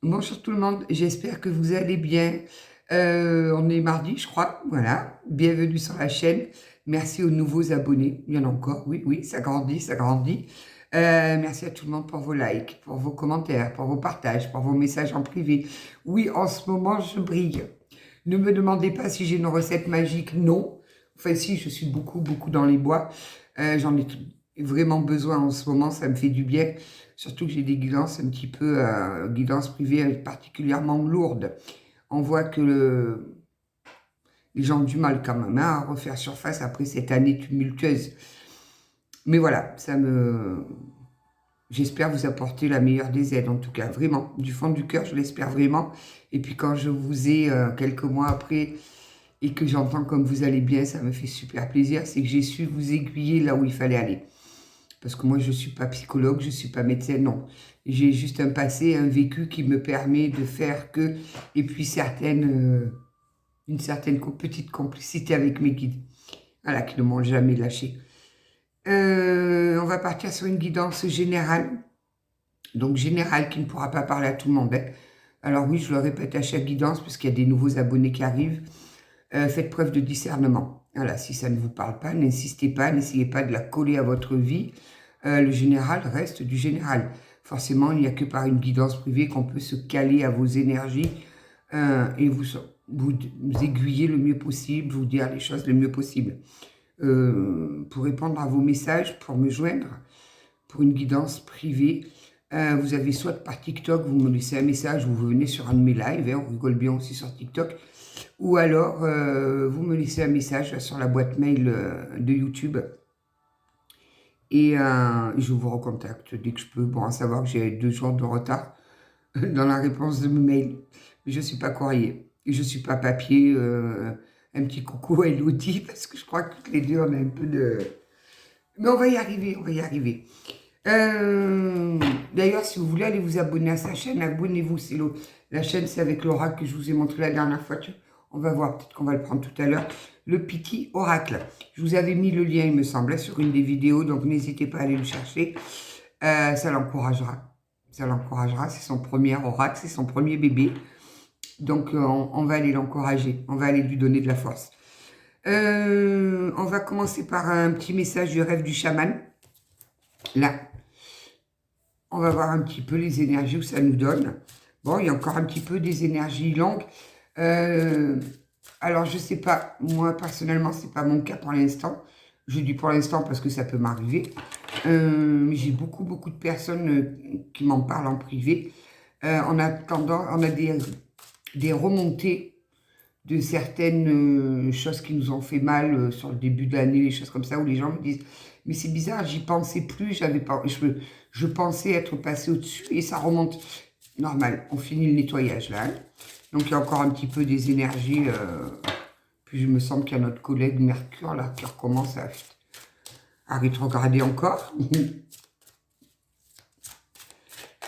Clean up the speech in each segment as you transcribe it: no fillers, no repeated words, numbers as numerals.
Bonjour tout le monde, j'espère que vous allez bien. On est mardi, je crois, voilà. Bienvenue sur la chaîne. Merci aux nouveaux abonnés. Il y en a encore, oui, oui, ça grandit, ça grandit. Merci à tout le monde pour vos likes, pour vos commentaires, pour vos partages, pour vos messages en privé. Oui, en ce moment, je brille. Ne me demandez pas si j'ai une recette magique, non. Enfin, si, je suis beaucoup dans les bois. J'en ai vraiment besoin en ce moment, ça me fait du bien. Surtout que j'ai des guidances un petit peu, guidances privées particulièrement lourdes. On voit que les gens ont du mal quand même à refaire surface après cette année tumultueuse. Mais voilà, j'espère vous apporter la meilleure des aides, en tout cas, vraiment. Du fond du cœur, je l'espère vraiment. Et puis quand je vous ai, quelques mois après, et que j'entends comme vous allez bien, ça me fait super plaisir. C'est que j'ai su vous aiguiller là où il fallait aller. Parce que moi, je ne suis pas psychologue, je ne suis pas médecin, non. J'ai juste un passé, un vécu qui me permet de faire que... Et puis une certaine petite complicité avec mes guides. Voilà, qui ne m'ont jamais lâché. On va partir sur une guidance générale. Donc générale, qui ne pourra pas parler à tout le monde. Hein. Alors oui, je le répète à chaque guidance, parce qu'il y a des nouveaux abonnés qui arrivent. Faites preuve de discernement. Voilà, si ça ne vous parle pas, n'insistez pas, n'essayez pas de la coller à votre vie. Le général reste du général. Forcément, il n'y a que par une guidance privée qu'on peut se caler à vos énergies et vous aiguiller le mieux possible, vous dire les choses le mieux possible. Pour répondre à vos messages, pour me joindre, pour une guidance privée, vous avez soit par TikTok, vous me laissez un message ou vous venez sur un de mes lives, hein, on rigole bien aussi sur TikTok, ou alors vous me laissez un message sur la boîte mail de YouTube et je vous recontacte dès que je peux. Bon, à savoir que j'ai 2 jours de retard dans la réponse de mes mails. Mais je ne suis pas courrier, je ne suis pas papier. Un petit coucou à Elodie, parce que je crois que toutes les deux, on a un peu de... Mais on va y arriver, on va y arriver. D'ailleurs, si vous voulez aller vous abonner à sa chaîne, abonnez-vous. La chaîne, c'est avec l'oracle que je vous ai montré la dernière fois. On va voir, peut-être qu'on va le prendre tout à l'heure. Le Petit Oracle. Je vous avais mis le lien, il me semblait, sur une des vidéos, donc n'hésitez pas à aller le chercher. Ça l'encouragera. Ça l'encouragera. C'est son premier oracle, c'est son premier bébé. Donc, on va aller l'encourager. On va aller lui donner de la force. On va commencer par un petit message du rêve du chaman. Là, on va voir un petit peu les énergies où ça nous donne. Bon, il y a encore un petit peu des énergies longues. Alors, je ne sais pas, moi, personnellement, ce n'est pas mon cas pour l'instant. Je dis pour l'instant parce que ça peut m'arriver. Mais j'ai beaucoup de personnes qui m'en parlent en privé. On a des remontées de certaines choses qui nous ont fait mal sur le début de l'année, les choses comme ça, où les gens me disent « Mais c'est bizarre, j'y pensais plus, je pensais être passé au-dessus et ça remonte. » Normal, on finit le nettoyage là. Hein. Donc il y a encore un petit peu des énergies. Puis il me semble qu'il y a notre collègue Mercure là qui recommence à rétrograder encore.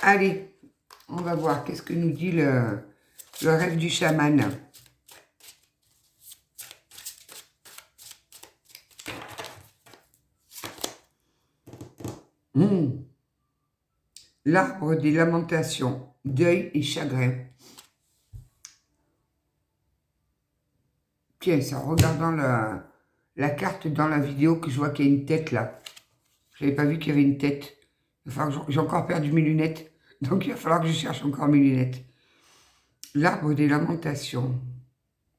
Allez, on va voir qu'est-ce que nous dit le rêve du chaman. L'arbre des lamentations, deuil et chagrin. Tiens, c'est en regardant la carte dans la vidéo que je vois qu'il y a une tête là. Je n'avais pas vu qu'il y avait une tête. J'ai encore perdu mes lunettes, donc il va falloir que je cherche encore mes lunettes. L'arbre des lamentations.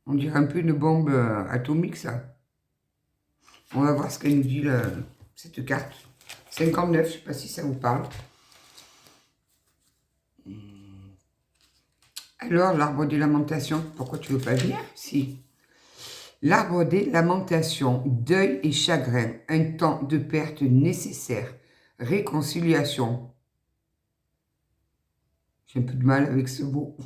On dirait un peu une bombe atomique, ça. On va voir ce qu'elle nous dit, cette carte. 59, je ne sais pas si ça vous parle. Alors, l'arbre des lamentations, pourquoi tu ne veux pas venir? Si. L'arbre des lamentations, deuil et chagrin, un temps de perte nécessaire, réconciliation. J'ai un peu de mal avec ce mot.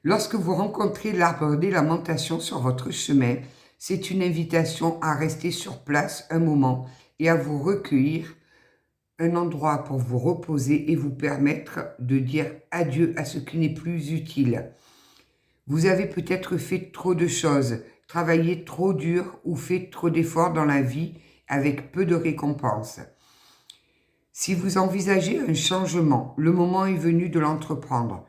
Lorsque vous rencontrez l'arbre des lamentations sur votre chemin, c'est une invitation à rester sur place un moment et à vous recueillir, un endroit pour vous reposer et vous permettre de dire adieu à ce qui n'est plus utile. Vous avez peut-être fait trop de choses, travaillé trop dur ou fait trop d'efforts dans la vie avec peu de récompenses. Si vous envisagez un changement, le moment est venu de l'entreprendre.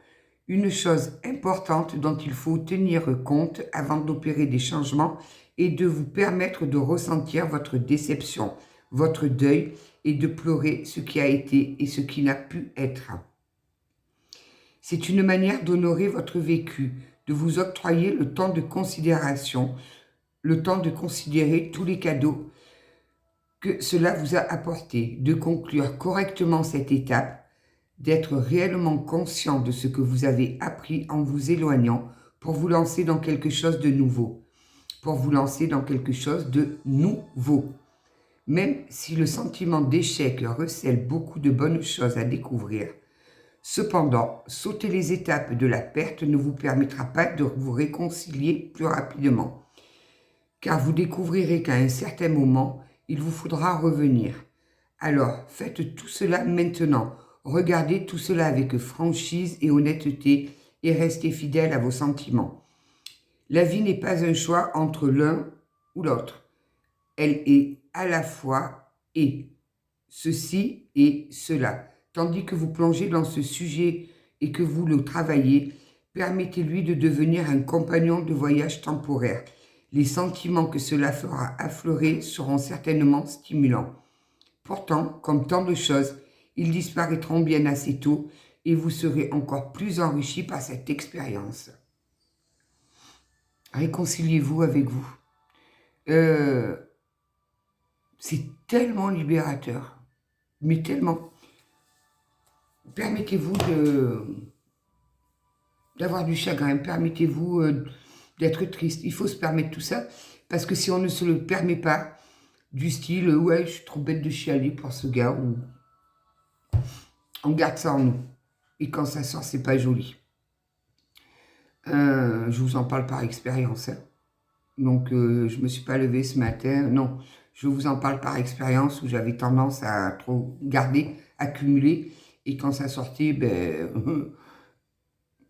Une chose importante dont il faut tenir compte avant d'opérer des changements est de vous permettre de ressentir votre déception, votre deuil et de pleurer ce qui a été et ce qui n'a pu être. C'est une manière d'honorer votre vécu, de vous octroyer le temps de considération, le temps de considérer tous les cadeaux que cela vous a apporté, de conclure correctement cette étape, d'être réellement conscient de ce que vous avez appris en vous éloignant pour vous lancer dans quelque chose de nouveau, pour vous lancer dans quelque chose de nouveau. Même si le sentiment d'échec recèle beaucoup de bonnes choses à découvrir, cependant, sauter les étapes de la perte ne vous permettra pas de vous réconcilier plus rapidement, car vous découvrirez qu'à un certain moment, il vous faudra revenir. Alors, faites tout cela maintenant. Regardez tout cela avec franchise et honnêteté et restez fidèle à vos sentiments. La vie n'est pas un choix entre l'un ou l'autre. Elle est à la fois et ceci et cela. Tandis que vous plongez dans ce sujet et que vous le travaillez, permettez-lui de devenir un compagnon de voyage temporaire. Les sentiments que cela fera affleurer seront certainement stimulants. Pourtant, comme tant de choses, ils disparaîtront bien assez tôt et vous serez encore plus enrichi par cette expérience. Réconciliez-vous avec vous. C'est tellement libérateur, mais tellement. Permettez-vous d'avoir du chagrin, permettez-vous d'être triste. Il faut se permettre tout ça, parce que si on ne se le permet pas, du style « ouais, je suis trop bête de chialer pour ce gars », ou on garde ça en nous. Et quand ça sort, c'est pas joli. Je vous en parle par expérience. Hein. Donc, je me suis pas levée ce matin. Non, je vous en parle par expérience où j'avais tendance à trop garder, accumuler. Et quand ça sortait, ben,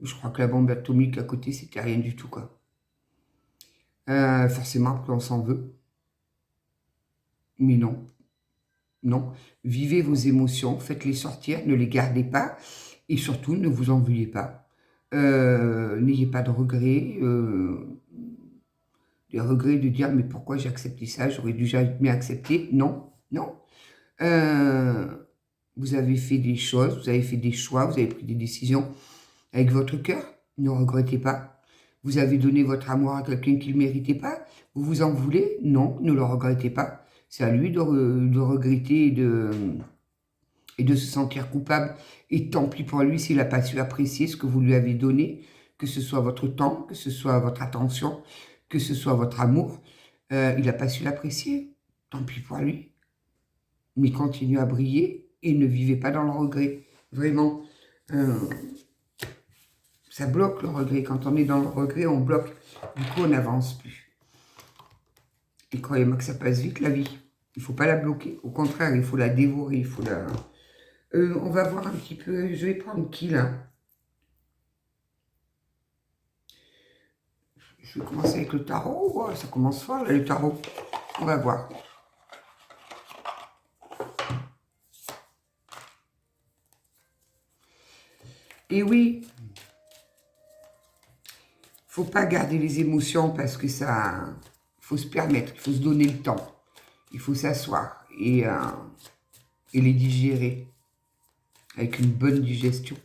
je crois que la bombe atomique à côté, c'était rien du tout, quoi. Forcément, qu'on s'en veut. Mais non. Non. Vivez vos émotions, faites-les sortir, ne les gardez pas. Et surtout, ne vous en veuillez pas. N'ayez pas de regrets. Des regrets de dire, mais pourquoi j'ai accepté ça? J'aurais dû jamais accepter. Non, non. Vous avez fait des choses, vous avez fait des choix, vous avez pris des décisions avec votre cœur. Ne regrettez pas. Vous avez donné votre amour à quelqu'un qui ne le méritait pas. Vous vous en voulez? Non, ne le regrettez pas. C'est à lui de regretter et de se sentir coupable. Et tant pis pour lui s'il n'a pas su apprécier ce que vous lui avez donné, que ce soit votre temps, que ce soit votre attention, que ce soit votre amour. Il n'a pas su l'apprécier. Tant pis pour lui. Mais continuez à briller et ne vivez pas dans le regret. Vraiment. Ça bloque le regret. Quand on est dans le regret, on bloque. Du coup, on n'avance plus. Et croyez-moi que ça passe vite, la vie. Il ne faut pas la bloquer. Au contraire, il faut la dévorer. Il faut la... on va voir un petit peu. Je vais prendre qui, là? Je vais commencer avec le tarot. Oh, ça commence fort, là, le tarot. On va voir. Et oui, faut pas garder les émotions parce que ça... faut se permettre, il faut se donner le temps. Il faut s'asseoir et les digérer avec une bonne digestion.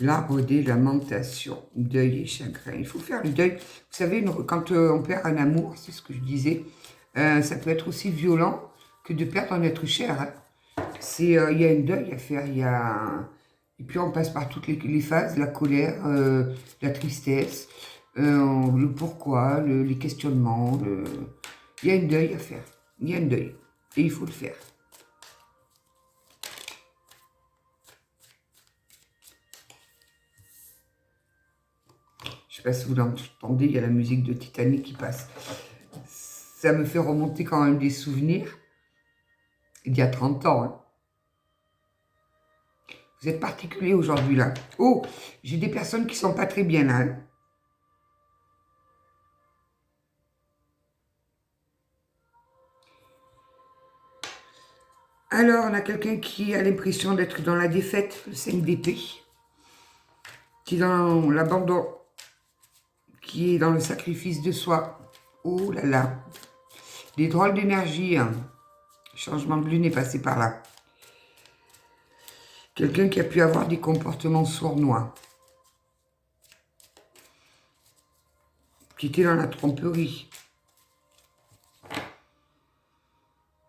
L'arbre des lamentations, deuil et chagrin. Il faut faire le deuil. Vous savez, quand on perd un amour, c'est ce que je disais, ça peut être aussi violent que de perdre un être cher. Hein. Il y a un deuil à faire, et puis on passe par toutes les phases, la colère, la tristesse, le pourquoi, les questionnements. Il y a un deuil à faire, il y a un deuil, et il faut le faire. Je ne sais pas si vous l'entendez, il y a la musique de Titanic qui passe. Ça me fait remonter quand même des souvenirs d'il y a 30 ans. Hein. Vous êtes particulier aujourd'hui, là. Oh, j'ai des personnes qui sont pas très bien, là. Hein. Alors, on a quelqu'un qui a l'impression d'être dans la défaite, le 5 d'épée, qui est dans l'abandon, qui est dans le sacrifice de soi. Oh là là, des drôles d'énergie, hein. Changement de lune est passé par là. Quelqu'un qui a pu avoir des comportements sournois, qui était dans la tromperie,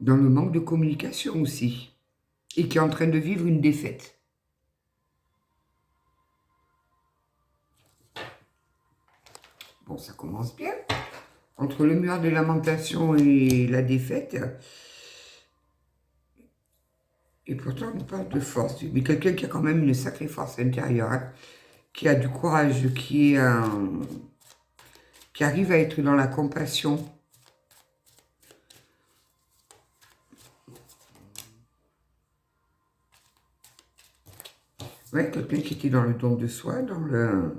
dans le manque de communication aussi, et qui est en train de vivre une défaite. Bon, ça commence bien. Entre le mur de lamentation et la défaite, et pourtant on parle de force, mais quelqu'un qui a quand même une sacrée force intérieure, hein, qui a du courage, qui arrive à être dans la compassion. Ouais, quelqu'un qui était dans le don de soi, dans le...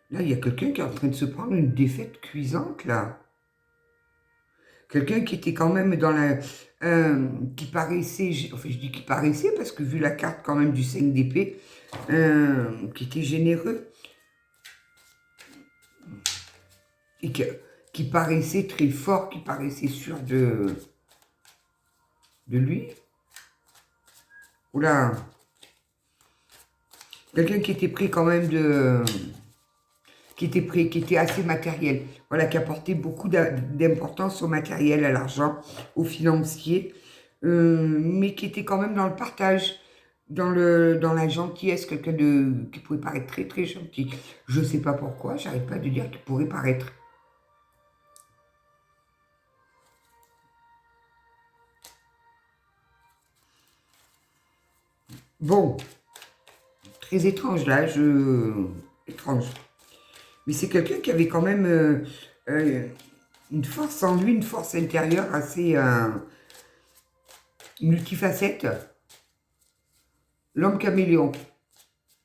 Là, il y a quelqu'un qui est en train de se prendre une défaite cuisante, là. Quelqu'un qui était quand même dans la... qui paraissait... Enfin, je dis qui paraissait, parce que vu la carte quand même du 5 d'épée, qui était généreux. Et qui paraissait très fort, qui paraissait sûr de lui. Oula. Quelqu'un qui était prêt quand même de... qui était prêt, qui était assez matériel. Voilà, qui apportait beaucoup d'importance au matériel, à l'argent, au financier. Mais qui était quand même dans le partage, dans la gentillesse, quelqu'un qui pouvait paraître très très gentil. Je ne sais pas pourquoi, j'arrête pas de dire qu'il pourrait paraître. Bon, très étrange là, étrange. Mais c'est quelqu'un qui avait quand même une force en lui, une force intérieure assez multifacette. L'homme caméléon.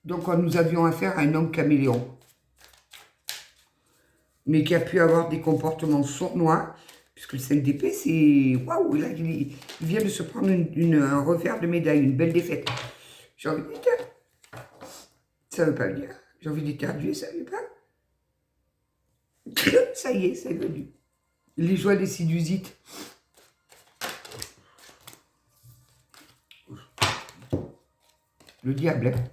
Donc nous avions affaire à un homme caméléon. Mais qui a pu avoir des comportements sournois. Puisque le 5 d'épée, c'est... Waouh, là, il vient de se prendre un revers de médaille, une belle défaite. J'ai envie de dire... Ça ne veut pas venir. J'ai envie d'éternuer, ça ne veut pas. Ça y est, c'est venu. Les joies des sinusites. Le diable, hein.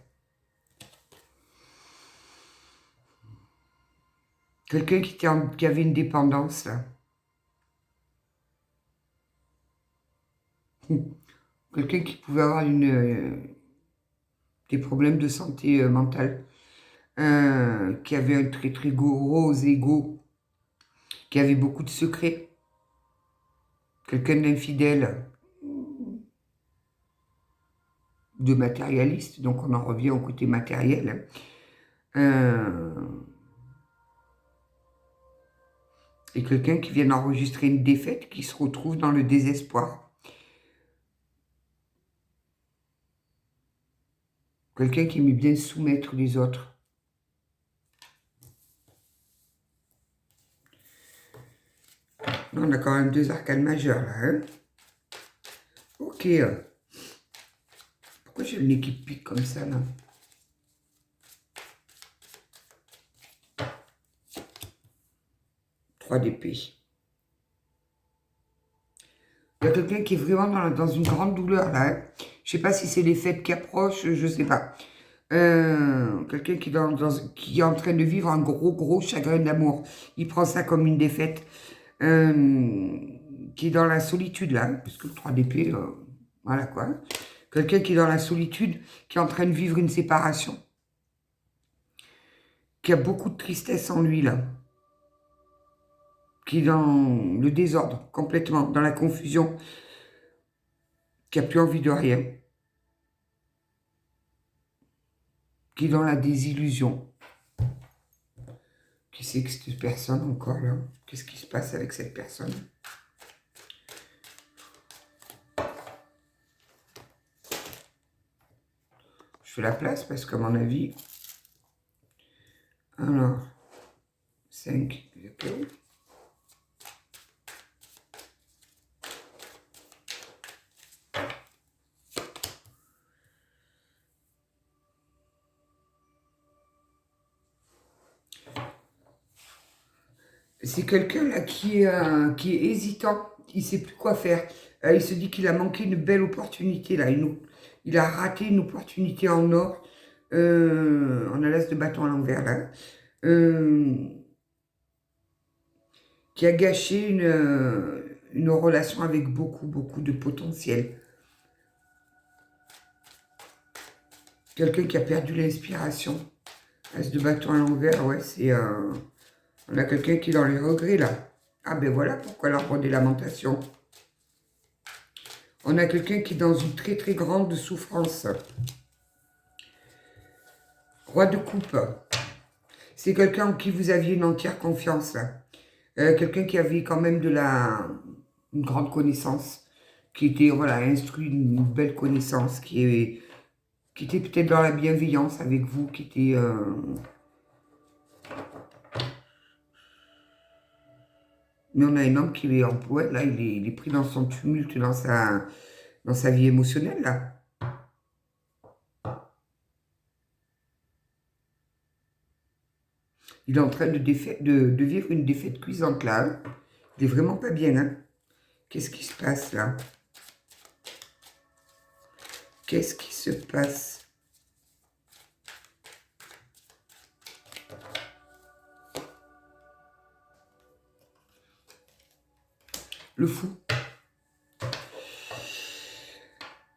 Quelqu'un qui avait une dépendance, là. Quelqu'un qui pouvait avoir des problèmes de santé mentale. Qui avait un très très gros ego. Qui avait beaucoup de secrets. Quelqu'un d'infidèle. De matérialiste. Donc on en revient au côté matériel. Et quelqu'un qui vient d'enregistrer une défaite, qui se retrouve dans le désespoir. Quelqu'un qui aimait bien soumettre les autres. Là, on a quand même 2 arcanes majeures, là. Hein, ok. Pourquoi j'ai le nez qui pique comme ça, là? D'épée. Il y a quelqu'un qui est vraiment dans une grande douleur, là. Hein. Je ne sais pas si c'est les fêtes qui approchent, je ne sais pas. Quelqu'un qui est en train de vivre un gros chagrin d'amour. Il prend ça comme une défaite. Qui est dans la solitude, là. Hein, puisque le 3 d'épée, voilà quoi. Quelqu'un qui est dans la solitude, qui est en train de vivre une séparation. Qui a beaucoup de tristesse en lui, là. Qui est dans le désordre, complètement, dans la confusion, qui n'a plus envie de rien, qui est dans la désillusion. Qui c'est que cette personne encore là? Qu'est-ce qui se passe avec cette personne? Je fais la place parce qu'à mon avis... Alors, 5, Ok. C'est quelqu'un là qui est hésitant, il ne sait plus quoi faire. Il se dit qu'il a manqué une belle opportunité là. Il a raté une opportunité en or. On a l'as de bâton à l'envers là. Qui a gâché une relation avec beaucoup de potentiel. Quelqu'un qui a perdu l'inspiration. As de bâton à l'envers, ouais, c'est... on a quelqu'un qui est dans les regrets, là. Ah ben voilà pourquoi l'arbre des lamentations. On a quelqu'un qui est dans une très grande souffrance. Roi de coupe. C'est quelqu'un en qui vous aviez une entière confiance, là. Quelqu'un qui avait quand même une grande connaissance, qui était, voilà, instruit, une belle connaissance, qui était peut-être dans la bienveillance avec vous, qui était... Mais on a un homme qui est en poète, là, il est pris dans son tumulte, dans sa vie émotionnelle, là. Il est en train de vivre une défaite cuisante, là. Il est vraiment pas bien, hein. Qu'est-ce qui se passe, là? Qu'est-ce qui se passe? Le fou.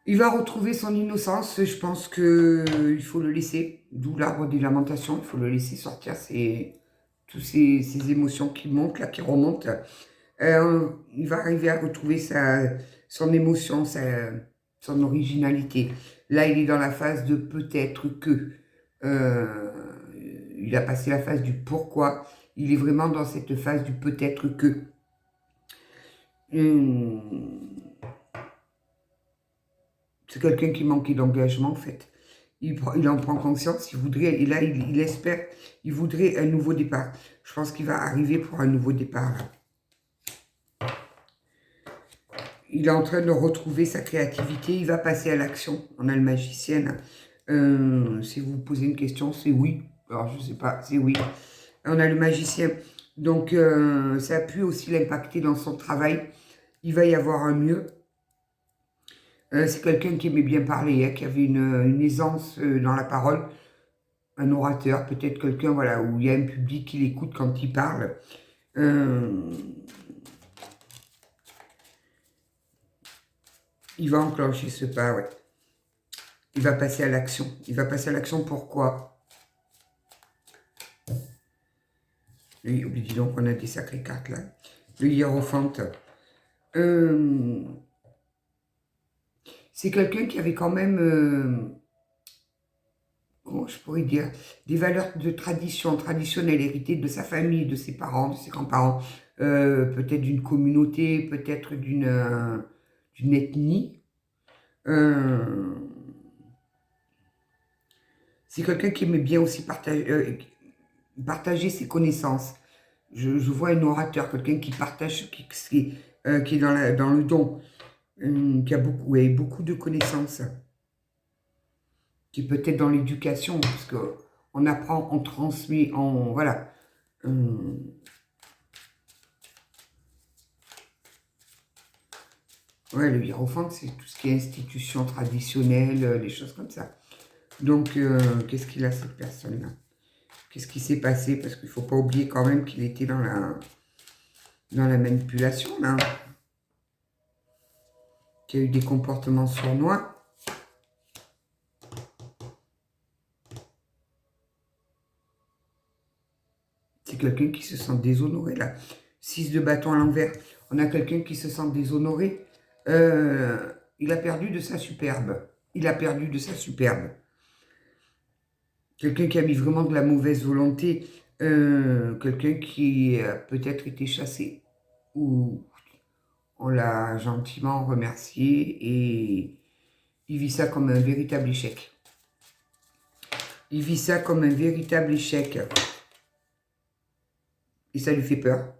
Il va retrouver son innocence. Je pense qu'il faut le laisser. D'où l'arbre des lamentations. Il faut le laisser sortir toutes ces émotions qui montent, là, qui remontent. Il va arriver à retrouver son émotion, son originalité. Là, il est dans la phase de peut-être que. Il a passé la phase du pourquoi. Il est vraiment dans cette phase du peut-être que. C'est quelqu'un qui manquait d'engagement, en fait. Il en prend conscience, il voudrait, et là, il espère, il voudrait un nouveau départ. Je pense qu'il va arriver pour un nouveau départ, là. Il est en train de retrouver sa créativité, il va passer à l'action. On a le magicien. Si vous vous posez une question, c'est oui. Alors, je ne sais pas, c'est oui. On a le magicien. Donc, ça a pu aussi l'impacter dans son travail. Il va y avoir un mieux. C'est quelqu'un qui aimait bien parler, hein, qui avait une aisance dans la parole. Un orateur, peut-être quelqu'un, voilà, où il y a un public qui l'écoute quand il parle. Il va enclencher ce pas, ouais. Il va passer à l'action. Il va passer à l'action, pourquoi? Oui, dis donc, on a des sacrées cartes, là. Le hiérophante. C'est quelqu'un qui avait quand même... comment je pourrais dire, des valeurs de tradition, traditionnelles, héritées de sa famille, de ses parents, de ses grands-parents, peut-être d'une communauté, peut-être d'une ethnie. C'est quelqu'un qui aimait bien aussi partager ses connaissances. Je vois un orateur, quelqu'un qui partage, qui est dans le don, qui a beaucoup de connaissances, qui est peut-être dans l'éducation, parce qu'on apprend, on transmet, voilà. Ouais, le hiérophante, c'est tout ce qui est institution traditionnelle, les choses comme ça. Donc, qu'est-ce qu'il a, cette personne-là? Qu'est-ce qui s'est passé? Parce qu'il ne faut pas oublier quand même qu'il était dans la manipulation, là. Qu'il y a eu des comportements sournois. C'est quelqu'un qui se sent déshonoré, là. 6 de bâton à l'envers. On a quelqu'un qui se sent déshonoré. Il a perdu de sa superbe. Il a perdu de sa superbe. Quelqu'un qui a mis vraiment de la mauvaise volonté. Quelqu'un qui a peut-être été chassé. Ou on l'a gentiment remercié et il vit ça comme un véritable échec. Il vit ça comme un véritable échec. Et ça lui fait peur.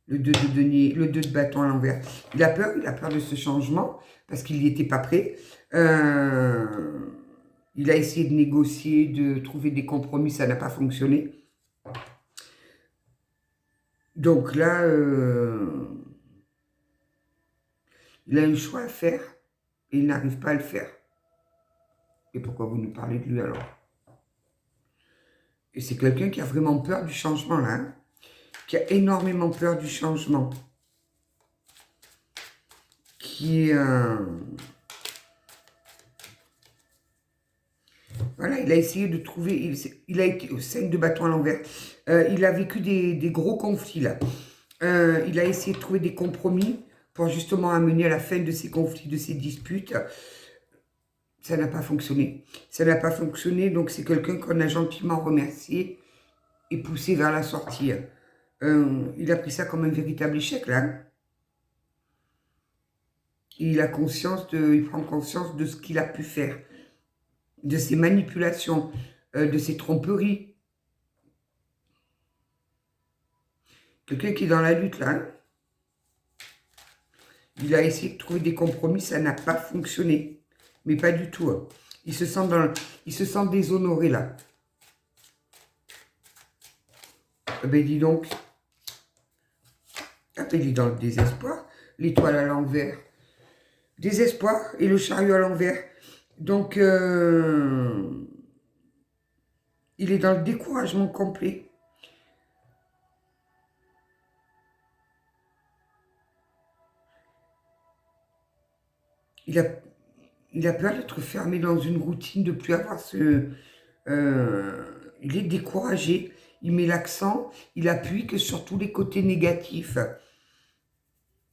Le 2 de denier, le 2 de bâton à l'envers. Il a peur de ce changement parce qu'il n'y était pas prêt. Il a essayé de négocier, de trouver des compromis, ça n'a pas fonctionné. Donc là, il a un choix à faire et il n'arrive pas à le faire. Et pourquoi vous nous parlez de lui alors? Et c'est quelqu'un qui a vraiment peur du changement là, hein, qui a énormément peur du changement. Qui est... Voilà, il a essayé de trouver, il a été au 5 de bâton à l'envers. Il a vécu des gros conflits là. Il a essayé de trouver des compromis pour justement amener à la fin de ces conflits, de ces disputes. Ça n'a pas fonctionné. Ça n'a pas fonctionné, donc c'est quelqu'un qu'on a gentiment remercié et poussé vers la sortie. Il a pris ça comme un véritable échec là. Il prend conscience de ce qu'il a pu faire, de ses manipulations, de ses tromperies. Quelqu'un qui est dans la lutte, là. Hein. Il a essayé de trouver des compromis, ça n'a pas fonctionné. Mais pas du tout. Hein. Il se sent déshonoré, là. Eh ben, dis donc. Ah ben, il est dans le désespoir. L'étoile à l'envers. Désespoir et le chariot à l'envers. Donc, il est dans le découragement complet. Il a peur d'être fermé dans une routine, de ne plus avoir ce... il est découragé. Il met l'accent, il appuie que sur tous les côtés négatifs.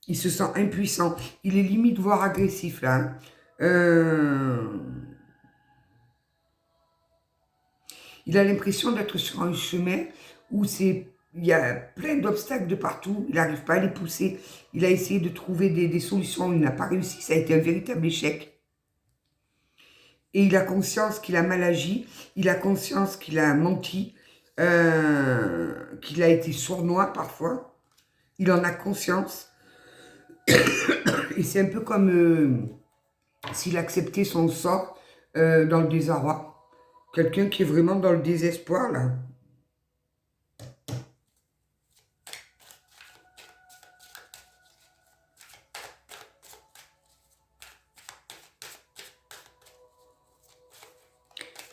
Il se sent impuissant. Il est limite voire agressif, là. Il a l'impression d'être sur un chemin où il y a plein d'obstacles de partout. Il n'arrive pas à les pousser. Il a essayé de trouver des solutions. Il n'a pas réussi. Ça a été un véritable échec. Et il a conscience qu'il a mal agi. Il a conscience qu'il a menti. Qu'il a été sournois parfois. Il en a conscience. Et c'est un peu comme s'il acceptait son sort dans le désarroi. Quelqu'un qui est vraiment dans le désespoir, là.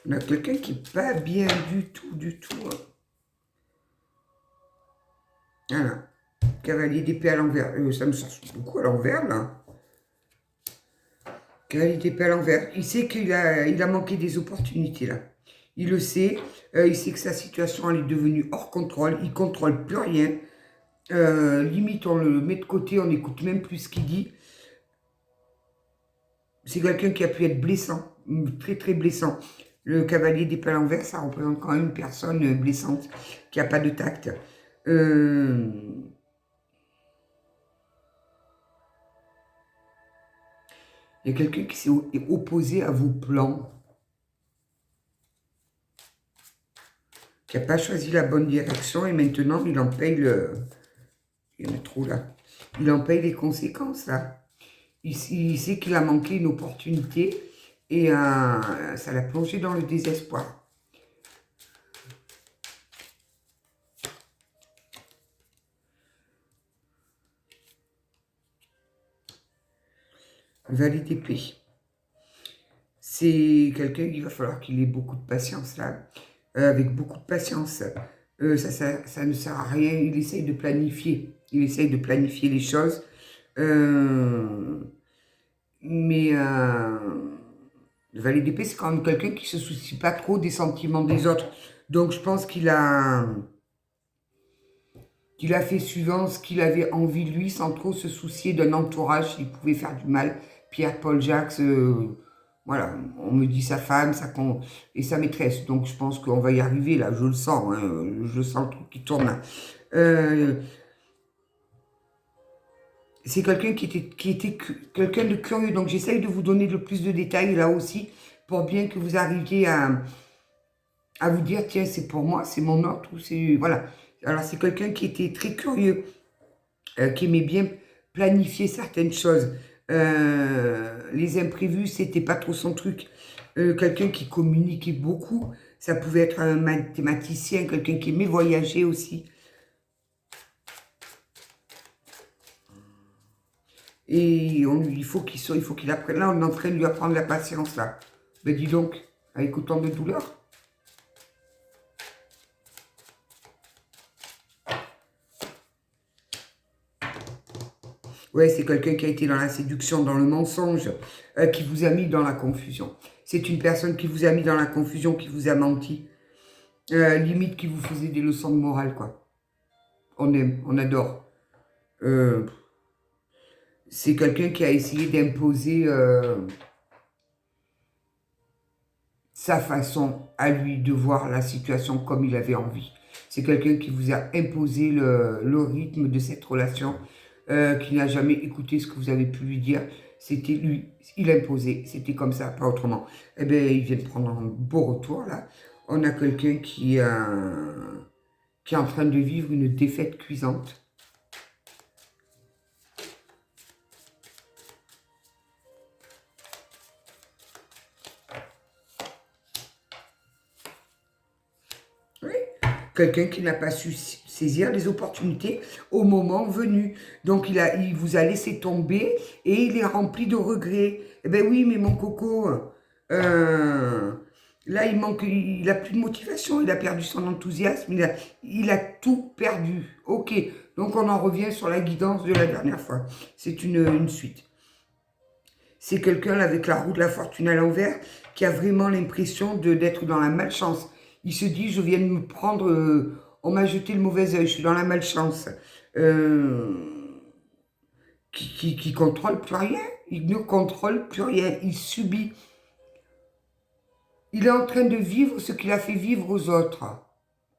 On a quelqu'un qui n'est pas bien du tout, du tout. Hein. Voilà. Cavalier d'épée à l'envers. Ça me sort beaucoup à l'envers, là. Cavalier d'épée à l'envers. Il sait qu'il a manqué des opportunités, là. Il le sait. Il sait que sa situation, elle est devenue hors contrôle. Il ne contrôle plus rien. Limite, on le met de côté. On n'écoute même plus ce qu'il dit. C'est quelqu'un qui a pu être blessant. Très, très blessant. Le cavalier d'épée à l'envers, ça représente quand même une personne blessante qui n'a pas de tact. Il y a quelqu'un qui s'est opposé à vos plans. Qui n'a pas choisi la bonne direction et maintenant il en paye le... Il y en a trop là. Il en paye les conséquences là. Il sait qu'il a manqué une opportunité et ça l'a plongé dans le désespoir. Valet d'épée. C'est quelqu'un qu'il va falloir qu'il ait beaucoup de patience là. Avec beaucoup de patience. Ça ne sert à rien. Il essaye de planifier. Il essaye de planifier les choses. Mais le valet d'épée, c'est quand même quelqu'un qui ne se soucie pas trop des sentiments des autres. Donc je pense qu'il a fait suivant ce qu'il avait envie de lui, sans trop se soucier d'un entourage, s'il pouvait faire du mal. Pierre, Paul, Jacques, voilà, on me dit sa femme, et sa maîtresse. Donc je pense qu'on va y arriver, là, je le sens, hein, je sens le truc qui tourne là. C'est quelqu'un qui était quelqu'un de curieux. Donc j'essaye de vous donner le plus de détails là aussi, pour bien que vous arriviez à vous dire, tiens, c'est pour moi, c'est mon ordre, ou c'est... Voilà. Alors, c'est quelqu'un qui était très curieux, qui aimait bien planifier certaines choses. Les imprévus, c'était pas trop son truc. Quelqu'un qui communiquait beaucoup, ça pouvait être un mathématicien, quelqu'un qui aimait voyager aussi. Et il faut qu'il apprenne. Là, on est en train de lui apprendre la patience, là. Ben dis donc, avec autant de douleur. Ouais, c'est quelqu'un qui a été dans la séduction, dans le mensonge, qui vous a mis dans la confusion. C'est une personne qui vous a mis dans la confusion, qui vous a menti. Limite qui vous faisait des leçons de morale, quoi. On aime, on adore. C'est quelqu'un qui a essayé d'imposer sa façon à lui de voir la situation comme il avait envie. C'est quelqu'un qui vous a imposé le rythme de cette relation, qui n'a jamais écouté ce que vous avez pu lui dire. C'était lui, il imposait, c'était comme ça, pas autrement. Eh bien, il vient de prendre un beau retour, là. On a quelqu'un qui est en train de vivre une défaite cuisante. Oui, quelqu'un qui n'a pas su saisir les opportunités au moment venu. Donc, il vous a laissé tomber et il est rempli de regrets. Eh bien oui, mais mon coco, là, il n'a plus de motivation, il a perdu son enthousiasme, il a tout perdu. Ok, donc on en revient sur la guidance de la dernière fois. C'est une suite. C'est quelqu'un avec la roue de la fortune à l'envers qui a vraiment l'impression d'être dans la malchance. Il se dit, je viens de me prendre, on m'a jeté le mauvais œil, je suis dans la malchance. Qui contrôle plus rien, il ne contrôle plus rien, il subit. Il est en train de vivre ce qu'il a fait vivre aux autres.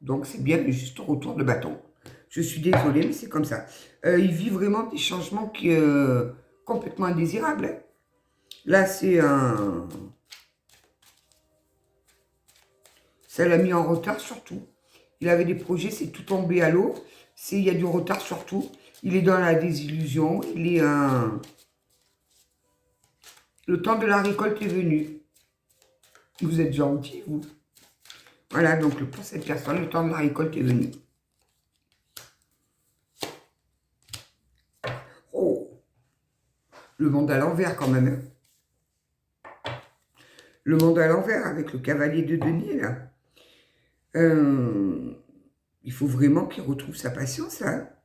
Donc c'est bien le juste retour de bâton. Je suis désolée, mais c'est comme ça. Il vit vraiment des changements complètement indésirables. Hein. Là, c'est un... Ça l'a mis en retard surtout. Il avait des projets, c'est tout tombé à l'eau. Il y a du retard surtout. Il est dans la désillusion. Il est un... Le temps de la récolte est venu. Vous êtes gentil, vous. Voilà, donc pour cette personne, le temps de la récolte est venu. Oh, le monde à l'envers quand même. Le monde à l'envers avec le cavalier de denier, là. Il faut vraiment qu'il retrouve sa patience, là.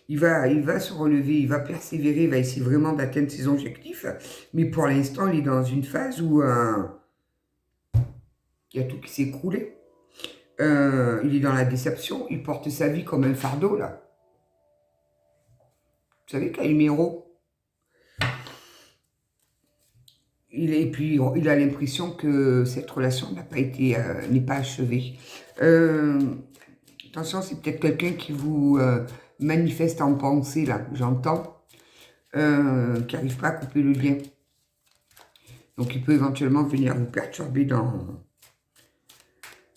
Il va se relever, il va persévérer, il va essayer vraiment d'atteindre ses objectifs. Mais pour l'instant, il est dans une phase où il y a tout qui s'est écroulé. Il est dans la déception, il porte sa vie comme un fardeau, là. Vous savez, Calimero, et puis il a l'impression que cette relation n'est pas achevée. Attention, c'est peut-être quelqu'un qui vous manifeste en pensée, là, j'entends, qui n'arrive pas à couper le lien. Donc il peut éventuellement venir vous perturber dans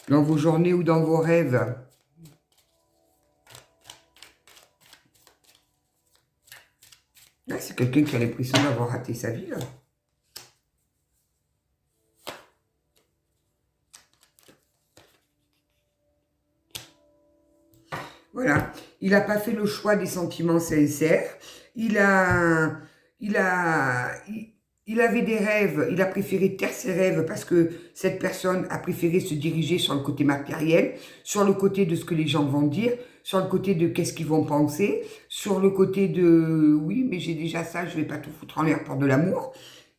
vos journées ou dans vos rêves. Là, c'est quelqu'un qui a l'impression d'avoir raté sa vie, là. Voilà, il n'a pas fait le choix des sentiments sincères. Il avait des rêves, il a préféré taire ses rêves parce que cette personne a préféré se diriger sur le côté matériel, sur le côté de ce que les gens vont dire, sur le côté de qu'est-ce qu'ils vont penser, sur le côté de oui, mais j'ai déjà ça, je ne vais pas tout foutre en l'air pour de l'amour.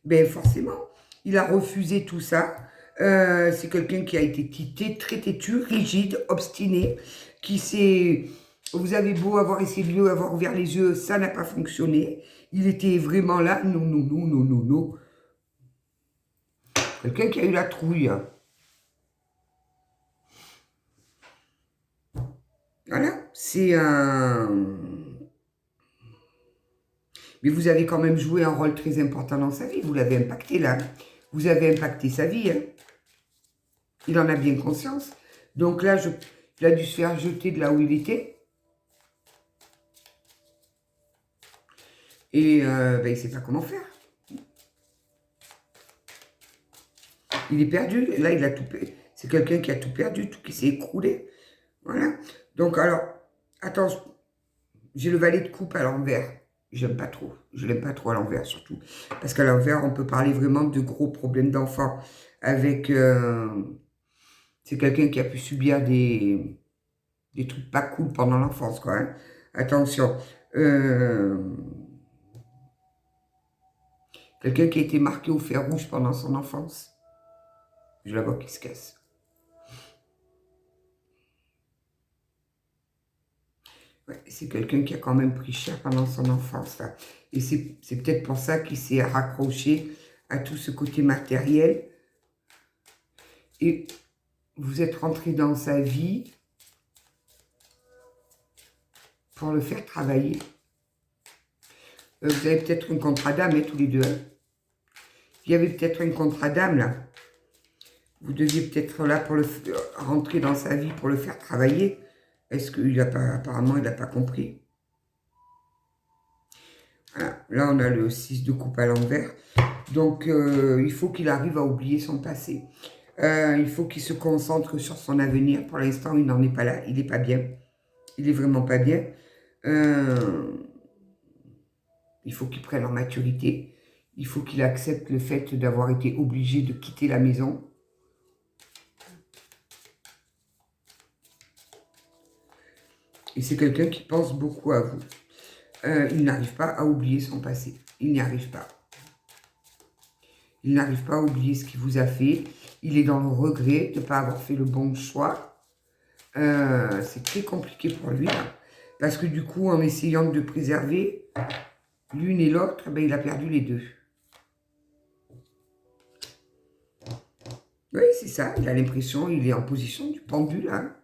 Ben forcément, il a refusé tout ça. C'est quelqu'un qui a été très têtu, rigide, obstiné, qui s'est... Vous avez beau avoir essayé de lui avoir ouvert les yeux, ça n'a pas fonctionné. Il était vraiment là, non, non, non, non, non, non. Quelqu'un qui a eu la trouille. Voilà, c'est un... Mais vous avez quand même joué un rôle très important dans sa vie. Vous l'avez impacté là. Vous avez impacté sa vie. Hein. Il en a bien conscience. Donc là, il a dû se faire jeter de là où il était. Et ben, il ne sait pas comment faire. Il est perdu. Là, il a tout perdu. C'est quelqu'un qui a tout perdu, tout qui s'est écroulé. Voilà. Donc, alors, attention. J'ai le valet de coupe à l'envers. J'aime pas trop. Je l'aime pas trop à l'envers, surtout. Parce qu'à l'envers, on peut parler vraiment de gros problèmes d'enfant. Avec... c'est quelqu'un qui a pu subir des trucs pas cool pendant l'enfance, quoi. Hein. Attention. Quelqu'un qui a été marqué au fer rouge pendant son enfance. Je la vois qui se casse. Ouais, c'est quelqu'un qui a quand même pris cher pendant son enfance. Là. Et c'est peut-être pour ça qu'il s'est raccroché à tout ce côté matériel. Et vous êtes rentré dans sa vie pour le faire travailler. Vous avez peut-être un contrat d'âme, tous les deux. Hein. Il y avait peut-être un contrat d'âme, là. Vous deviez peut-être là pour rentrer dans sa vie pour le faire travailler. Est-ce qu'il n'a pas, apparemment, il n'a pas compris. Voilà. Là, on a le 6 de coupe à l'envers. Donc, il faut qu'il arrive à oublier son passé. Il faut qu'il se concentre sur son avenir. Pour l'instant, il n'en est pas là. Il n'est pas bien. Il n'est vraiment pas bien. Il faut qu'il prenne en maturité. Il faut qu'il accepte le fait d'avoir été obligé de quitter la maison. Et c'est quelqu'un qui pense beaucoup à vous. Il n'arrive pas à oublier son passé. Il n'y arrive pas. Il n'arrive pas à oublier ce qu'il vous a fait. Il est dans le regret de ne pas avoir fait le bon choix. C'est très compliqué pour lui. Là, parce que du coup, en essayant de préserver l'une et l'autre, ben, il a perdu les deux. Oui, c'est ça. Il a l'impression, il est en position du pendu, là.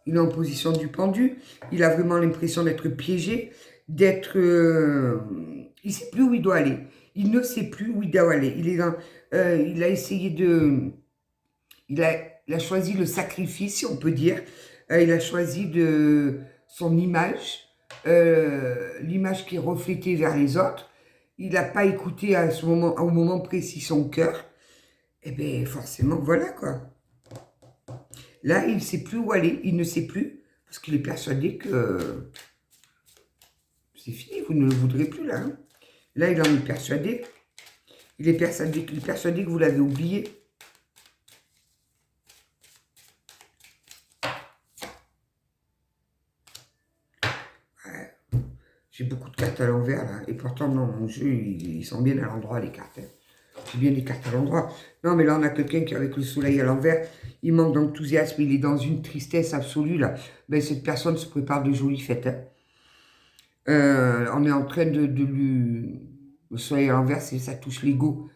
Il est en position du pendu. Il a vraiment l'impression d'être piégé, d'être... il ne sait plus où il doit aller. Il ne sait plus où il doit aller. Il est dans... il a essayé de... Il a choisi le sacrifice, si on peut dire. Il a choisi son image, l'image qui est reflétée vers les autres. Il n'a pas écouté au moment précis son cœur. Et bien, forcément, voilà, quoi. Là, il ne sait plus où aller, il ne sait plus, parce qu'il est persuadé que c'est fini, vous ne le voudrez plus, là. Hein. Là, il en est persuadé. Il est persuadé que vous l'avez oublié. Ouais. J'ai beaucoup de cartes à l'envers, là. Et pourtant, dans mon jeu, ils sont bien à l'endroit, les cartes. Hein. J'ai bien les cartes à l'endroit. Non, mais là, on a quelqu'un qui, avec le soleil à l'envers, il manque d'enthousiasme, il est dans une tristesse absolue, là. Ben, cette personne se prépare de jolies fêtes. Hein. On est en train de lui... Le soleil à l'envers, ça touche l'ego.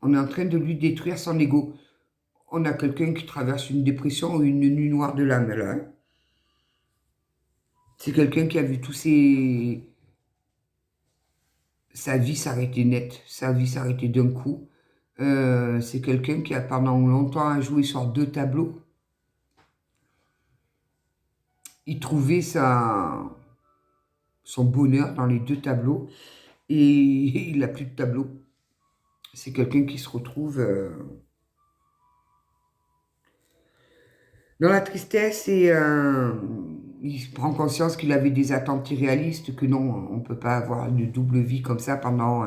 On est en train de lui détruire son ego. On a quelqu'un qui traverse une dépression ou une nuit noire de l'âme, là. Hein. C'est quelqu'un qui a vu sa vie s'arrêter net, sa vie s'arrêter d'un coup. C'est quelqu'un qui a pendant longtemps joué sur deux tableaux. Il trouvait son bonheur dans les deux tableaux et il n'a plus de tableau. C'est quelqu'un qui se retrouve dans la tristesse et il prend conscience qu'il avait des attentes irréalistes, que non, on ne peut pas avoir une double vie comme ça pendant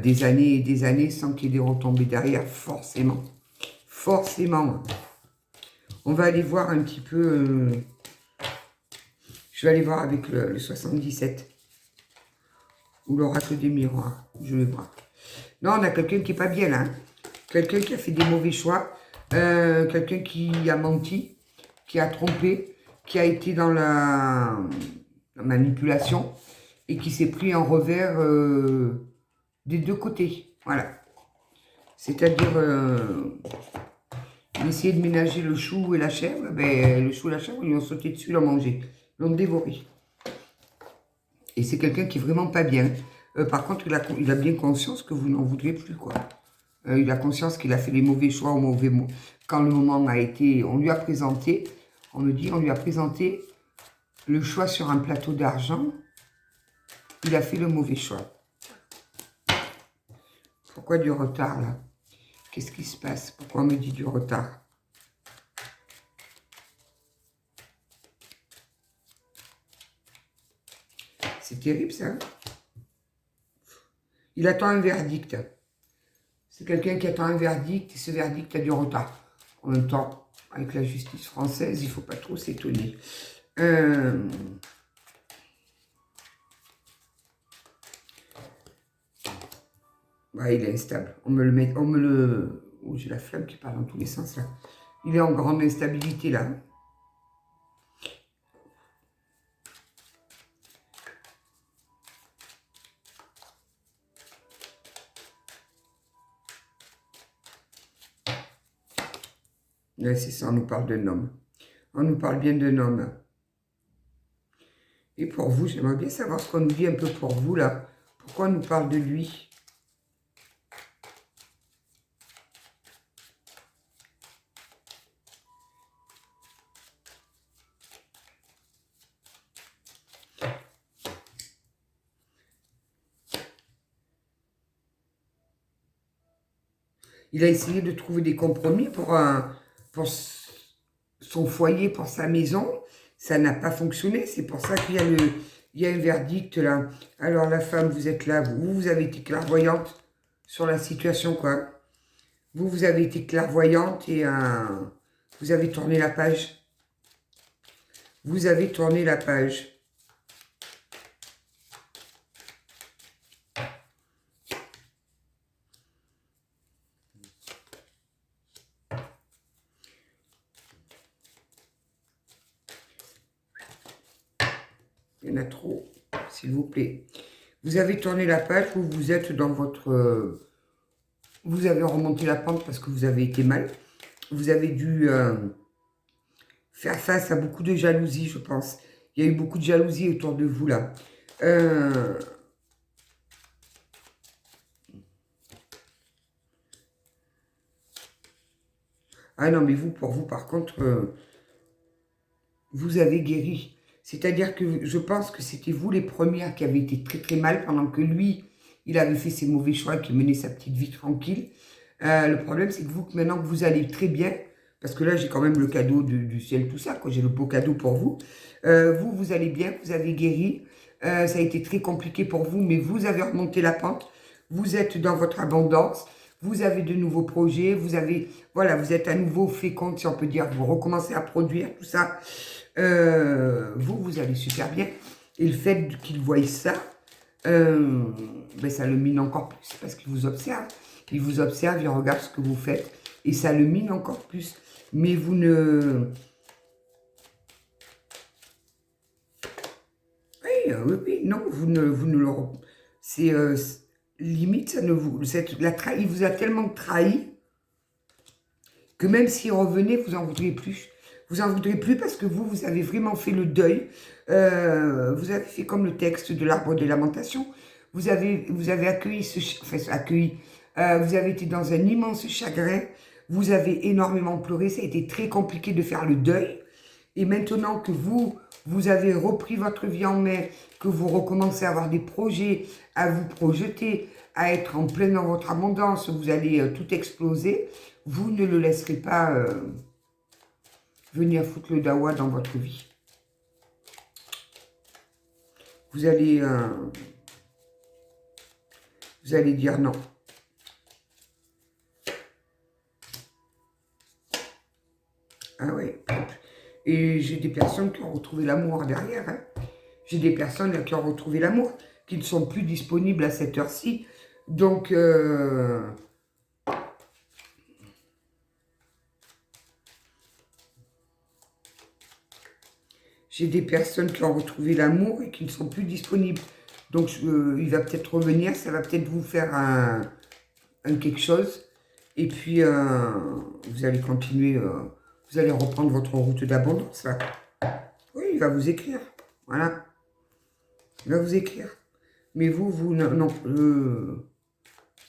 des années et des années sans qu'il y ait des retombées derrière, forcément. Forcément. On va aller voir un petit peu... je vais aller voir avec le 77. Ou l'oracle des miroirs. Je vais voir. Non, on a quelqu'un qui n'est pas bien là. Hein. Quelqu'un qui a fait des mauvais choix. Quelqu'un qui a menti. Qui a trompé. Qui a été dans la manipulation. Et qui s'est pris en revers des deux côtés. Voilà. C'est-à-dire... essayer de ménager le chou et la chèvre. Ben, le chou et la chèvre, ils ont sauté dessus, ils l'ont mangé. Ils l'ont dévoré. Et c'est quelqu'un qui est vraiment pas bien. Par contre, il a bien conscience que vous n'en voudrez plus, quoi. Il a conscience qu'il a fait les mauvais choix au mauvais moment. Quand le moment a été... On lui a présenté, on me dit, on lui a présenté le choix sur un plateau d'argent. Il a fait le mauvais choix. Pourquoi du retard, là? Qu'est-ce qui se passe? Pourquoi on me dit du retard? C'est terrible, ça. Il attend un verdict. C'est quelqu'un qui attend un verdict et ce verdict a du retard. En même temps, avec la justice française, il ne faut pas trop s'étonner. Ouais, il est instable. On me le met... Oh, j'ai la flamme qui part dans tous les sens, là. Il est en grande instabilité, là. Ouais, c'est ça, on nous parle d'un homme. On nous parle bien d'un homme. Et pour vous, j'aimerais bien savoir ce qu'on nous dit un peu pour vous, là. Pourquoi on nous parle de lui? Il a essayé de trouver des compromis pour son foyer, pour sa maison. Ça n'a pas fonctionné. C'est pour ça qu'il y a un verdict là. Alors la femme, vous êtes là. Vous avez été clairvoyante sur la situation, quoi. Vous avez été clairvoyante et vous avez tourné la page. Vous avez tourné la page. Il y en a trop, s'il vous plaît. Vous avez tourné la page, vous êtes dans votre... vous avez remonté la pente parce que vous avez été mal. Vous avez dû faire face à beaucoup de jalousie, je pense. Il y a eu beaucoup de jalousie autour de vous, là. Ah non, mais vous, pour vous, par contre, vous avez guéri. C'est-à-dire que je pense que c'était vous les premières qui avez été très très mal pendant que lui, il avait fait ses mauvais choix et qui menait sa petite vie tranquille. Le problème, c'est que vous, maintenant que vous allez très bien, parce que là, j'ai quand même le cadeau du ciel, tout ça, quoi. J'ai le beau cadeau pour vous. Vous allez bien, vous avez guéri. Ça a été très compliqué pour vous, mais vous avez remonté la pente. Vous êtes dans votre abondance. Vous avez de nouveaux projets. Vous avez, voilà, vous êtes à nouveau féconde, si on peut dire. Vous recommencez à produire, tout ça. Vous allez super bien. Et le fait qu'il voie ça, ben ça le mine encore plus parce qu'il vous observe. Il vous observe, il regarde ce que vous faites et ça le mine encore plus. Mais vous ne... Oui, non, vous ne le... C'est limite, ça ne vous... Il vous a tellement trahi que même s'il revenait, vous en voudriez plus. Vous en voudrez plus parce que vous avez vraiment fait le deuil. Vous avez fait comme le texte de l'Arbre des Lamentations. Vous avez accueilli vous avez été dans un immense chagrin. Vous avez énormément pleuré. Ça a été très compliqué de faire le deuil. Et maintenant que vous avez repris votre vie en main, que vous recommencez à avoir des projets, à vous projeter, à être en plein dans votre abondance, vous allez tout exploser, vous ne le laisserez pas venir foutre le dawa dans votre vie. Vous allez dire non. Ah oui. Et j'ai des personnes qui ont retrouvé l'amour derrière. Hein. J'ai des personnes qui ont retrouvé l'amour, qui ne sont plus disponibles à cette heure-ci. Donc, j'ai des personnes qui ont retrouvé l'amour et qui ne sont plus disponibles. Donc, il va peut-être revenir, ça va peut-être vous faire un quelque chose. Et puis, vous allez continuer, vous allez reprendre votre route d'abondance. Oui, il va vous écrire. Voilà. Il va vous écrire. Mais vous non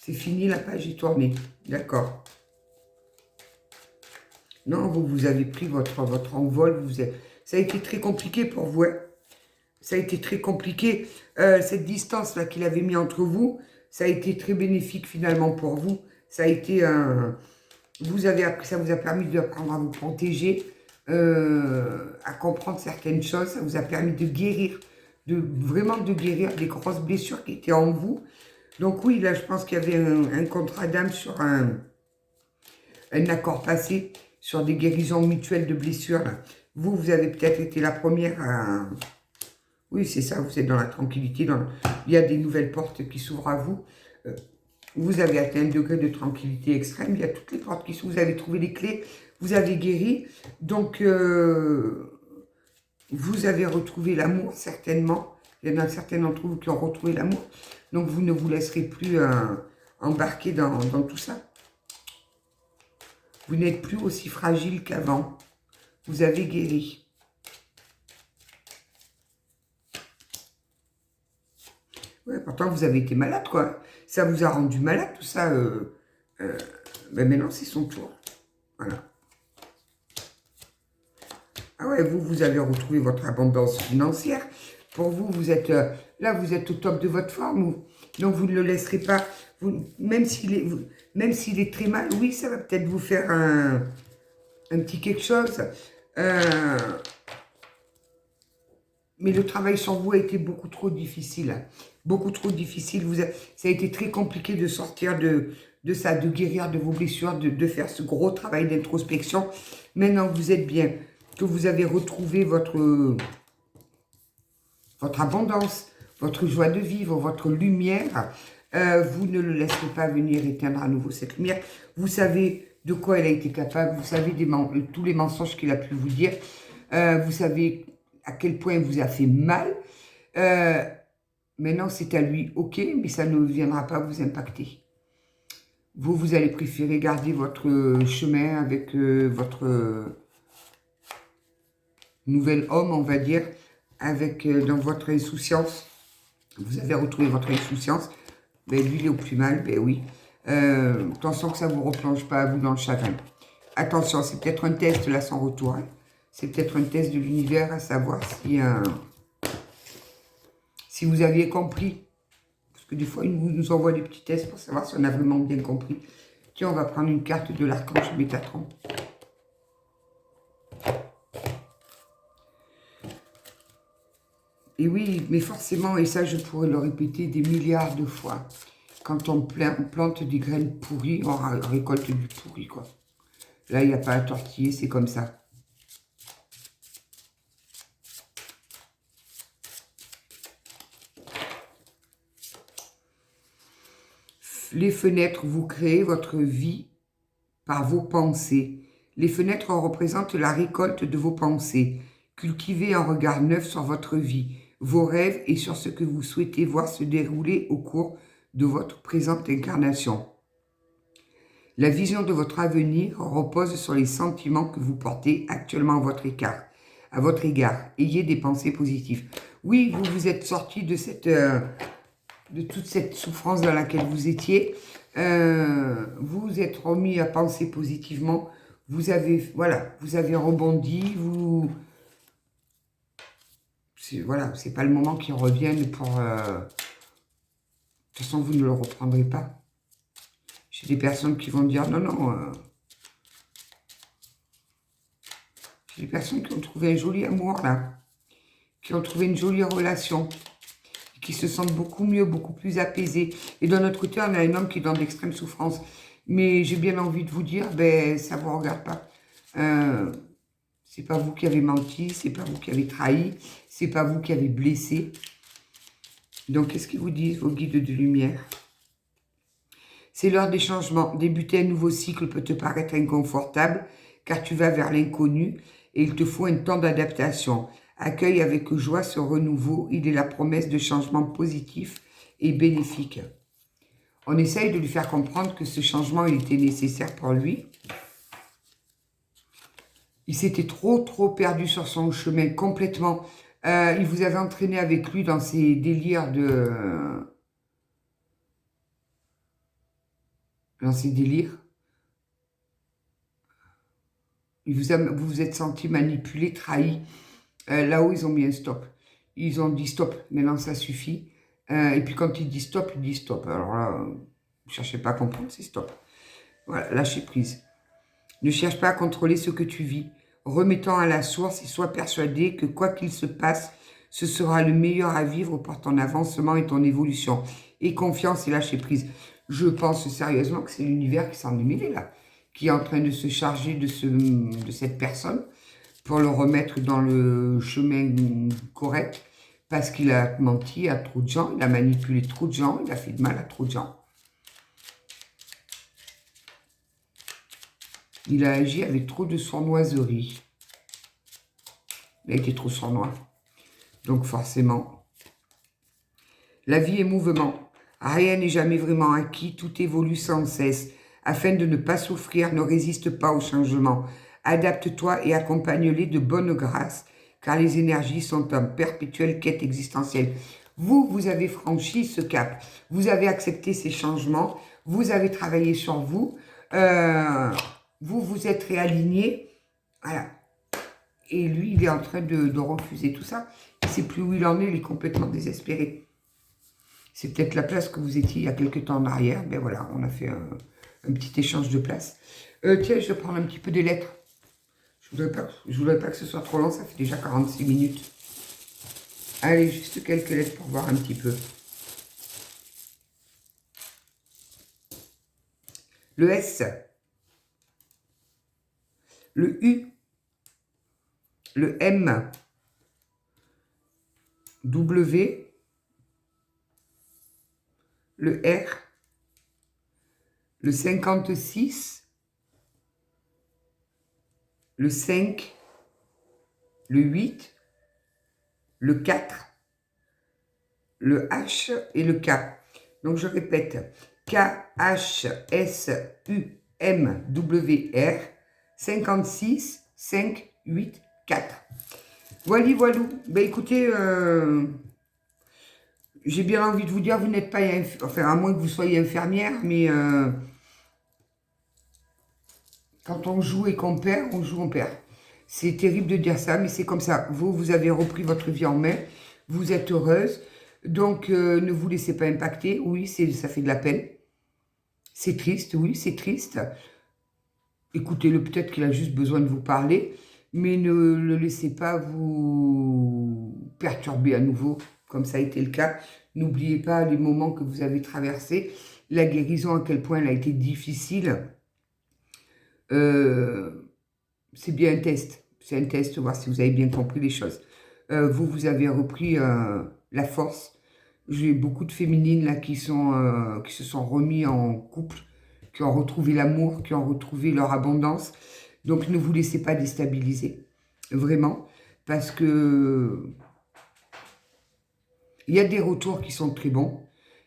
C'est fini, la page est tournée. D'accord. Non, vous avez pris votre envol. Ça a été très compliqué pour vous. Hein. Ça a été très compliqué. Cette distance-là qu'il avait mis entre vous, ça a été très bénéfique finalement pour vous. Ça a été un... ça vous a permis d'apprendre à vous protéger, à comprendre certaines choses. Ça vous a permis de guérir, vraiment de guérir des grosses blessures qui étaient en vous. Donc oui, là, je pense qu'il y avait un contrat d'âme sur un accord passé, sur des guérisons mutuelles de blessures. Là. Vous avez peut-être été la première à... Oui, c'est ça, vous êtes dans la tranquillité. Il y a des nouvelles portes qui s'ouvrent à vous. Vous avez atteint un degré de tranquillité extrême. Il y a toutes les portes qui s'ouvrent. Vous avez trouvé les clés. Vous avez guéri. Donc, vous avez retrouvé l'amour, certainement. Il y en a certains d'entre vous qui ont retrouvé l'amour. Donc, vous ne vous laisserez plus embarquer dans tout ça. Vous n'êtes plus aussi fragile qu'avant. Vous avez guéri. Ouais, pourtant, vous avez été malade, quoi. Ça vous a rendu malade, tout ça. Ben maintenant, c'est son tour. Voilà. Ah ouais, vous avez retrouvé votre abondance financière. Pour vous, vous êtes là, vous êtes au top de votre forme. Donc, vous ne le laisserez pas. Même s'il est très mal, oui, ça va peut-être vous faire un petit quelque chose. Mais le travail sur vous a été beaucoup trop difficile. Hein. Beaucoup trop difficile. Ça a été très compliqué de sortir de ça, de guérir de vos blessures, de faire ce gros travail d'introspection. Maintenant que vous êtes bien, que vous avez retrouvé votre abondance, votre joie de vivre, votre lumière, vous ne le laisserez pas venir éteindre à nouveau cette lumière. Vous savez de quoi elle a été capable, vous savez tous les mensonges qu'il a pu vous dire, vous savez à quel point il vous a fait mal. Maintenant, c'est à lui, ok, mais ça ne viendra pas vous impacter. Vous allez préférer garder votre chemin avec votre nouvel homme, on va dire, avec dans votre insouciance. Vous avez retrouvé votre insouciance. Ben, lui, il est au plus mal, ben oui. Attention que ça ne vous replonge pas à vous dans le chagrin. Attention, c'est peut-être un test là sans retour. Hein. C'est peut-être un test de l'univers à savoir si vous aviez compris. Parce que des fois, il nous envoie des petits tests pour savoir si on a vraiment bien compris. Tiens, on va prendre une carte de l'archange Métatron. Et oui, mais forcément, et ça je pourrais le répéter des milliards de fois, quand on plante des graines pourries, on récolte du pourri, quoi. Là, il n'y a pas à tortiller, c'est comme ça. Les fenêtres, vous créez votre vie par vos pensées. Les fenêtres représentent la récolte de vos pensées. Cultivez un regard neuf sur votre vie, vos rêves et sur ce que vous souhaitez voir se dérouler au cours de votre présente incarnation. La vision de votre avenir repose sur les sentiments que vous portez actuellement à votre égard. Ayez des pensées positives. Oui, vous vous êtes sorti de toute cette souffrance dans laquelle vous étiez. Vous vous êtes remis à penser positivement. Vous avez rebondi. C'est pas le moment qu'ils reviennent pour... De toute façon, vous ne le reprendrez pas. J'ai des personnes qui vont dire non. J'ai des personnes qui ont trouvé un joli amour là, qui ont trouvé une jolie relation, qui se sentent beaucoup mieux, beaucoup plus apaisés. Et d'un autre côté, on a un homme qui est dans d'extrêmes souffrances. Mais j'ai bien envie de vous dire, ben ça ne vous regarde pas. C'est pas vous qui avez menti, c'est pas vous qui avez trahi, c'est pas vous qui avez blessé. Donc, qu'est-ce qu'ils vous disent, vos guides de lumière ? C'est l'heure des changements. Débuter un nouveau cycle peut te paraître inconfortable, car tu vas vers l'inconnu et il te faut un temps d'adaptation. Accueille avec joie ce renouveau. Il est la promesse de changements positifs et bénéfiques. On essaye de lui faire comprendre que ce changement il était nécessaire pour lui. Il s'était trop perdu sur son chemin, complètement. Il vous avait entraîné avec lui dans ses délires de dans ces délires. Vous vous êtes senti manipulé, trahi. Là-haut, ils ont mis un stop. Ils ont dit stop, maintenant ça suffit. Et puis quand ils disent stop, ils disent stop. Alors là, ne cherchez pas à comprendre, c'est stop. Voilà, lâchez prise. Ne cherche pas à contrôler ce que tu vis. Remettant à la source et sois persuadé que quoi qu'il se passe, ce sera le meilleur à vivre pour ton avancement et ton évolution. Et confiance et lâcher prise. Je pense sérieusement que c'est l'univers qui s'en est mêlé là, qui est en train de se charger de cette personne pour le remettre dans le chemin correct, parce qu'il a menti à trop de gens, il a manipulé trop de gens, il a fait de mal à trop de gens. Il a agi avec trop de sournoiserie. Il a été trop sournois. Donc forcément, la vie est mouvement. Rien n'est jamais vraiment acquis, tout évolue sans cesse. Afin de ne pas souffrir, ne résiste pas au changement. Adapte-toi et accompagne-les de bonne grâce, car les énergies sont en perpétuelle quête existentielle. Vous avez franchi ce cap. Vous avez accepté ces changements. Vous avez travaillé sur vous. Vous vous êtes réaligné. Voilà. Et lui, il est en train de refuser tout ça. Il ne sait plus où il en est, il est complètement désespéré. C'est peut-être la place que vous étiez il y a quelques temps en arrière. Ben voilà, on a fait un petit échange de place. Tiens, je vais prendre un petit peu des lettres. Je voudrais pas que ce soit trop long, ça fait déjà 46 minutes. Allez, juste quelques lettres pour voir un petit peu. Le S. Le U. Le M. W. Le R. Le 56. Le 5, le 8, le 4, le H et le K. Donc je répète, K, H, S, U, M, W, R, 56, 5, 8, 4. Voilà, voilou. Ben écoutez, j'ai bien envie de vous dire, vous n'êtes pas, enfin à moins que vous soyez infirmière, mais quand on joue et qu'on perd, on joue, on perd. C'est terrible de dire ça, mais c'est comme ça. Vous avez repris votre vie en main. Vous êtes heureuse. Donc, ne vous laissez pas impacter. Oui, ça fait de la peine. C'est triste, oui, c'est triste. Écoutez-le, peut-être qu'il a juste besoin de vous parler. Mais ne le laissez pas vous perturber à nouveau, comme ça a été le cas. N'oubliez pas les moments que vous avez traversés. La guérison, à quel point elle a été difficile. C'est bien un test. C'est un test, voir si vous avez bien compris les choses. Vous avez repris la force. J'ai beaucoup de féminines là qui se sont remis en couple, qui ont retrouvé l'amour, qui ont retrouvé leur abondance. Donc ne vous laissez pas déstabiliser, vraiment, parce que il y a des retours qui sont très bons.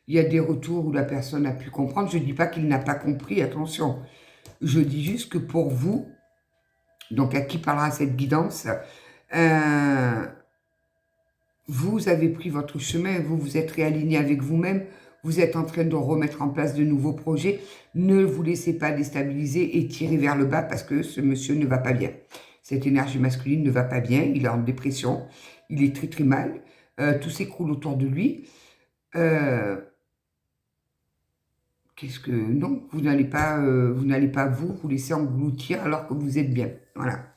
Il y a des retours où la personne a pu comprendre. Je ne dis pas qu'il n'a pas compris, attention. Je dis juste que pour vous, donc à qui parlera cette guidance, vous avez pris votre chemin, vous vous êtes réaligné avec vous-même, vous êtes en train de remettre en place de nouveaux projets. Ne vous laissez pas déstabiliser et tirer vers le bas parce que ce monsieur ne va pas bien. Cette énergie masculine ne va pas bien, il est en dépression, il est très très mal, tout s'écroule autour de lui. Non, vous n'allez pas vous laisser engloutir alors que vous êtes bien. Voilà.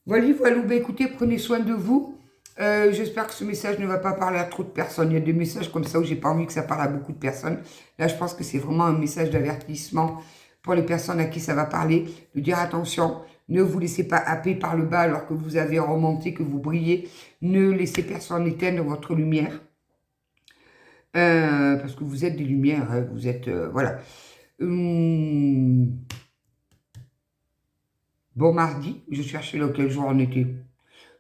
Voilà, ben écoutez, prenez soin de vous. J'espère que ce message ne va pas parler à trop de personnes. Il y a des messages comme ça où j'ai pas envie que ça parle à beaucoup de personnes. Là, je pense que c'est vraiment un message d'avertissement pour les personnes à qui ça va parler. De dire attention, ne vous laissez pas happer par le bas alors que vous avez remonté, que vous brillez. Ne laissez personne éteindre votre lumière. Parce que vous êtes des lumières, hein, vous êtes... voilà. Bon mardi, je cherchais quel jour on était.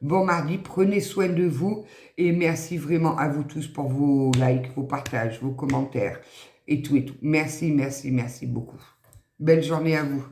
Bon mardi, prenez soin de vous et merci vraiment à vous tous pour vos likes, vos partages, vos commentaires et tout et tout. Merci, merci, merci beaucoup. Belle journée à vous.